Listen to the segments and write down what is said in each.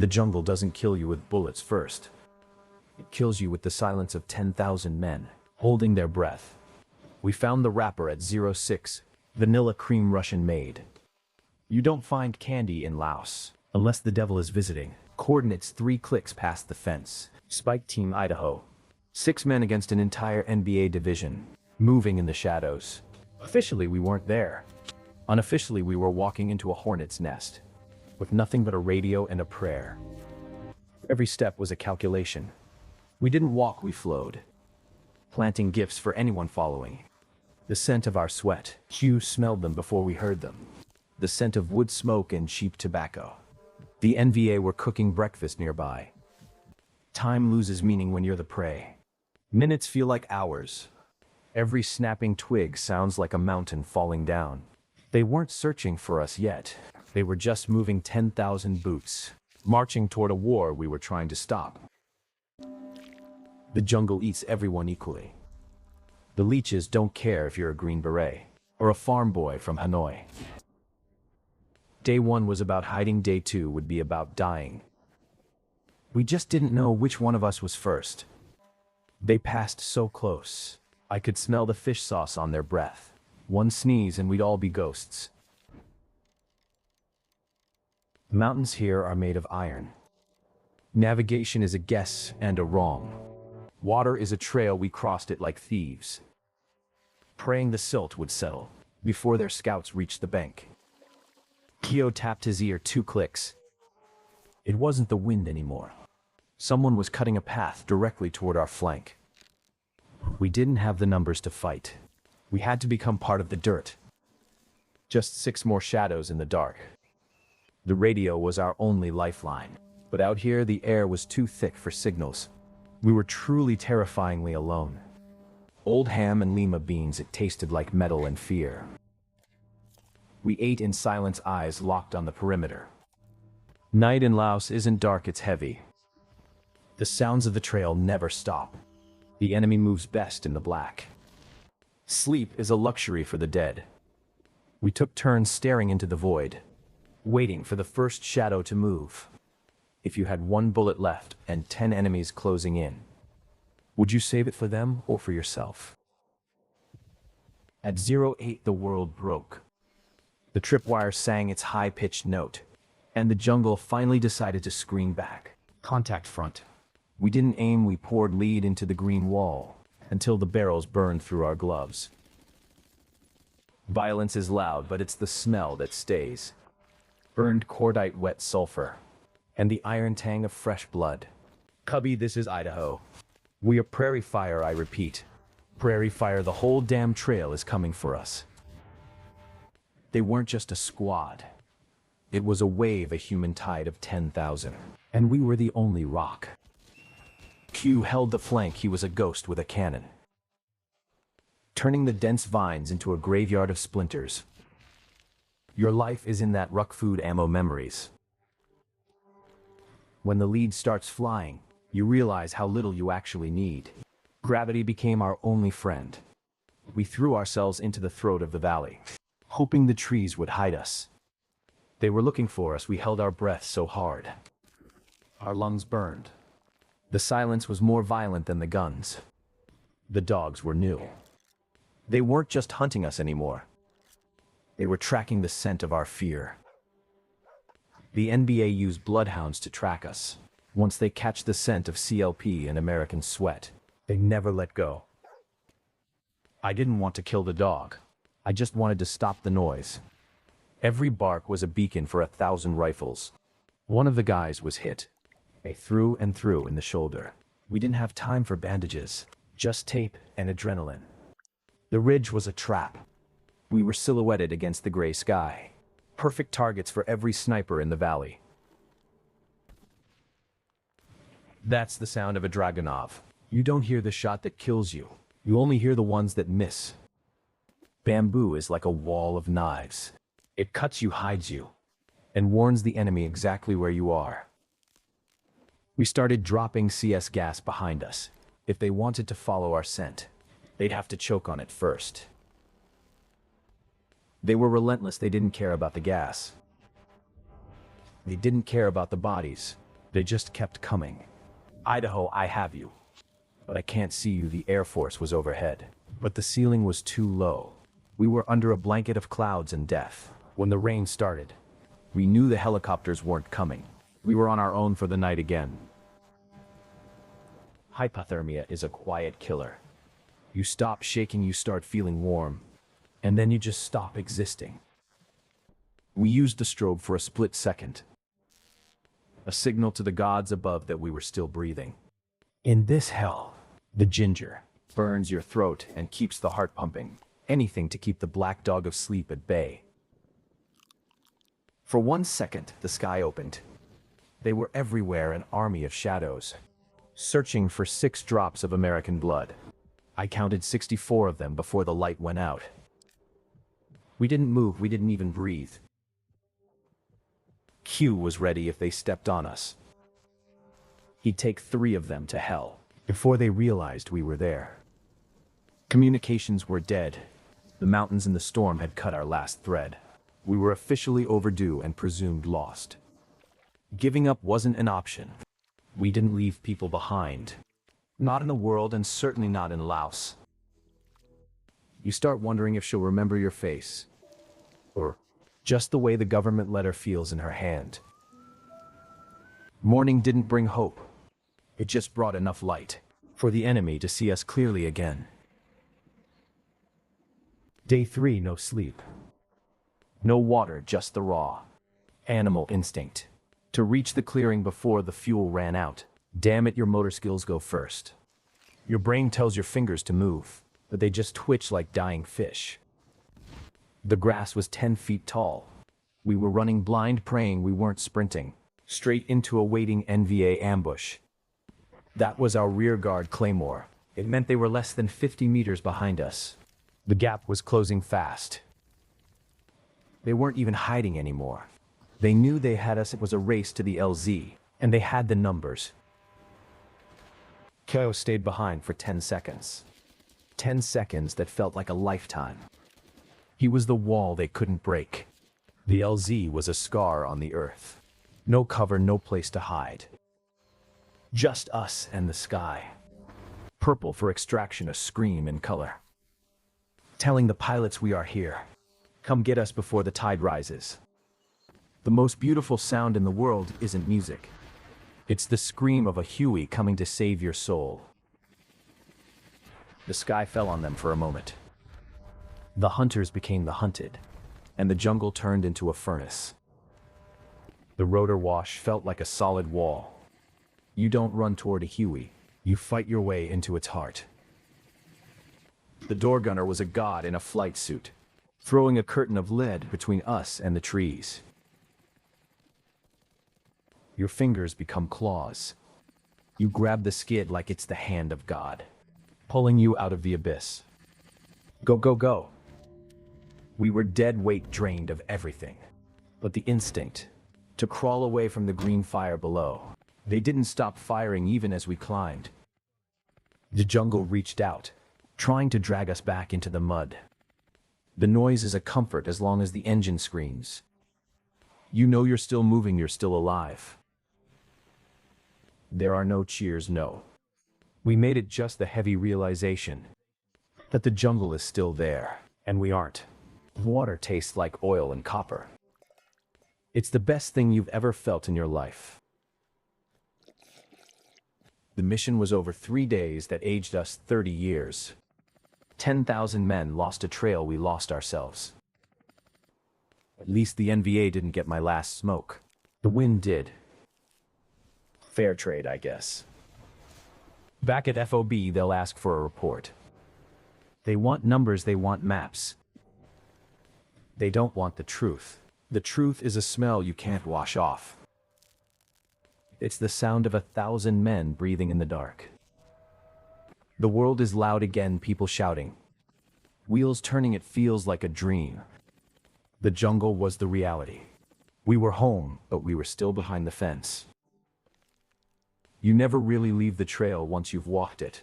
The jungle doesn't kill you with bullets first. It kills you with the silence of 10,000 men, holding their breath. We found the wrapper at 06, vanilla cream Russian made. You don't find candy in Laos, unless the devil is visiting. Coordinates 3 clicks past the fence. Spike Team Idaho. 6 men against an entire NBA division, moving in the shadows. Officially, we weren't there. Unofficially, we were walking into a hornet's nest, with nothing but a radio and a prayer. Every step was a calculation. We didn't walk, we flowed, planting gifts for anyone following. The scent of our sweat, Hugh smelled them before we heard them. The scent of wood smoke and cheap tobacco. The NVA were cooking breakfast nearby. Time loses meaning when you're the prey. Minutes feel like hours. Every snapping twig sounds like a mountain falling down. They weren't searching for us yet. They were just moving 10,000 boots, marching toward a war we were trying to stop. The jungle eats everyone equally. The leeches don't care if you're a Green Beret or a farm boy from Hanoi. Day 1 was about hiding, day 2 would be about dying. We just didn't know which one of us was first. They passed so close. I could smell the fish sauce on their breath. One sneeze and we'd all be ghosts. The mountains here are made of iron. Navigation is a guess and a wrong. Water is a trail, we crossed it like thieves, praying the silt would settle before their scouts reached the bank. Keo tapped his ear 2 clicks. It wasn't the wind anymore. Someone was cutting a path directly toward our flank. We didn't have the numbers to fight. We had to become part of the dirt. Just 6 more shadows in the dark. The radio was our only lifeline, but out here the air was too thick for signals. We were truly terrifyingly alone. Old ham and lima beans, it tasted like metal and fear. We ate in silence, eyes locked on the perimeter. Night in Laos isn't dark, it's heavy. The sounds of the trail never stop. The enemy moves best in the black. Sleep is a luxury for the dead. We took turns staring into the void, waiting for the first shadow to move. If you had 1 bullet left and 10 enemies closing in, would you save it for them or for yourself? At 08, the world broke. The tripwire sang its high-pitched note, and the jungle finally decided to scream back. Contact front. We didn't aim, we poured lead into the green wall, until the barrels burned through our gloves. Violence is loud, but it's the smell that stays. Burned cordite, wet sulfur, and the iron tang of fresh blood. Cubby, this is Idaho. We are prairie fire, I repeat. Prairie fire, the whole damn trail is coming for us. They weren't just a squad. It was a wave, a human tide of 10,000. And we were the only rock. Q held the flank, he was a ghost with a cannon, turning the dense vines into a graveyard of splinters. Your life is in that ruck food ammo memories. When the lead starts flying, you realize how little you actually need. Gravity became our only friend. We threw ourselves into the throat of the valley, hoping the trees would hide us. They were looking for us, we held our breath so hard. Our lungs burned. The silence was more violent than the guns. The dogs were new. They weren't just hunting us anymore. They were tracking the scent of our fear. The NBA used bloodhounds to track us. Once they catch the scent of CLP and American sweat, they never let go. I didn't want to kill the dog. I just wanted to stop the noise. Every bark was a beacon for 1,000 rifles. One of the guys was hit, through and through in the shoulder. We didn't have time for bandages, just tape and adrenaline. The ridge was a trap. We were silhouetted against the gray sky, perfect targets for every sniper in the valley. That's the sound of a Dragunov. You don't hear the shot that kills you. You only hear the ones that miss. Bamboo is like a wall of knives. It cuts you, hides you, and warns the enemy exactly where you are. We started dropping CS gas behind us. If they wanted to follow our scent, they'd have to choke on it first. They were relentless, they didn't care about the gas. They didn't care about the bodies. They just kept coming. Idaho, I have you. But I can't see you. The Air Force was overhead. But the ceiling was too low. We were under a blanket of clouds and death. When the rain started, we knew the helicopters weren't coming. We were on our own for the night again. Hypothermia is a quiet killer. You stop shaking, you start feeling warm, and then you just stop existing. We used the strobe for a split second. A signal to the gods above that we were still breathing. In this hell, the ginger burns your throat and keeps the heart pumping. Anything to keep the black dog of sleep at bay. For 1 second, the sky opened. They were everywhere, an army of shadows, searching for 6 drops of American blood. I counted 64 of them before the light went out. We didn't move, we didn't even breathe. Q was ready if they stepped on us. He'd take 3 of them to hell before they realized we were there. Communications were dead. The mountains and the storm had cut our last thread. We were officially overdue and presumed lost. Giving up wasn't an option. We didn't leave people behind. Not in the world, and certainly not in Laos. You start wondering if she'll remember your face. Or just the way the government letter feels in her hand. Morning didn't bring hope. It just brought enough light for the enemy to see us clearly again. Day 3, no sleep. No water, just the raw animal instinct to reach the clearing before the fuel ran out. Damn it, your motor skills go first. Your brain tells your fingers to move, but they just twitch like dying fish. The grass was 10 feet tall. We were running blind, praying we weren't sprinting straight into a waiting NVA ambush. That was our rear guard claymore. It meant they were less than 50 meters behind us. The gap was closing fast. They weren't even hiding anymore. They knew they had us. It was a race to the LZ, and they had the numbers. Kyo stayed behind for 10 seconds. 10 seconds that felt like a lifetime. He was the wall they couldn't break. The LZ was a scar on the earth. No cover, no place to hide. Just us and the sky. Purple for extraction, a scream in color. Telling the pilots we are here. Come get us before the tide rises. The most beautiful sound in the world isn't music. It's the scream of a Huey coming to save your soul. The sky fell on them for a moment. The hunters became the hunted, and the jungle turned into a furnace. The rotor wash felt like a solid wall. You don't run toward a Huey, you fight your way into its heart. The door gunner was a god in a flight suit, throwing a curtain of lead between us and the trees. Your fingers become claws. You grab the skid like it's the hand of God, pulling you out of the abyss. Go, go, go. We were dead weight, drained of everything. But the instinct to crawl away from the green fire below. They didn't stop firing even as we climbed. The jungle reached out, trying to drag us back into the mud. The noise is a comfort as long as the engine screams. You know you're still moving, you're still alive. There are no cheers, no. We made it, just the heavy realization that the jungle is still there, and we aren't. Water tastes like oil and copper. It's the best thing you've ever felt in your life. The mission was over 3 days that aged us 30 years. 10,000 men lost a trail, we lost ourselves. At least the NVA didn't get my last smoke. The wind did. Fair trade, I guess. Back at FOB, they'll ask for a report. They want numbers, they want maps. They don't want the truth. The truth is a smell you can't wash off. It's the sound of 1,000 men breathing in the dark. The world is loud again, people shouting. Wheels turning, it feels like a dream. The jungle was the reality. We were home, but we were still behind the fence. You never really leave the trail once you've walked it.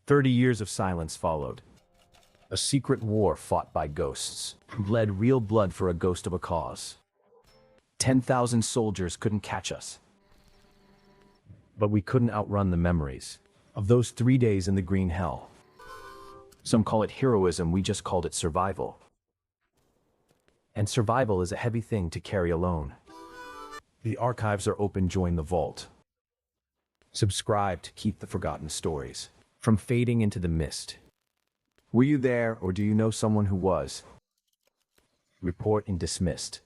30 years of silence followed. A secret war fought by ghosts, who bled real blood for a ghost of a cause. 10,000 soldiers couldn't catch us. But we couldn't outrun the memories of those 3 days in the green hell. Some call it heroism, we just called it survival. And survival is a heavy thing to carry alone. The archives are open, join the vault. Subscribe to keep the forgotten stories from fading into the mist. Were you there, or do you know someone who was? Report and dismissed.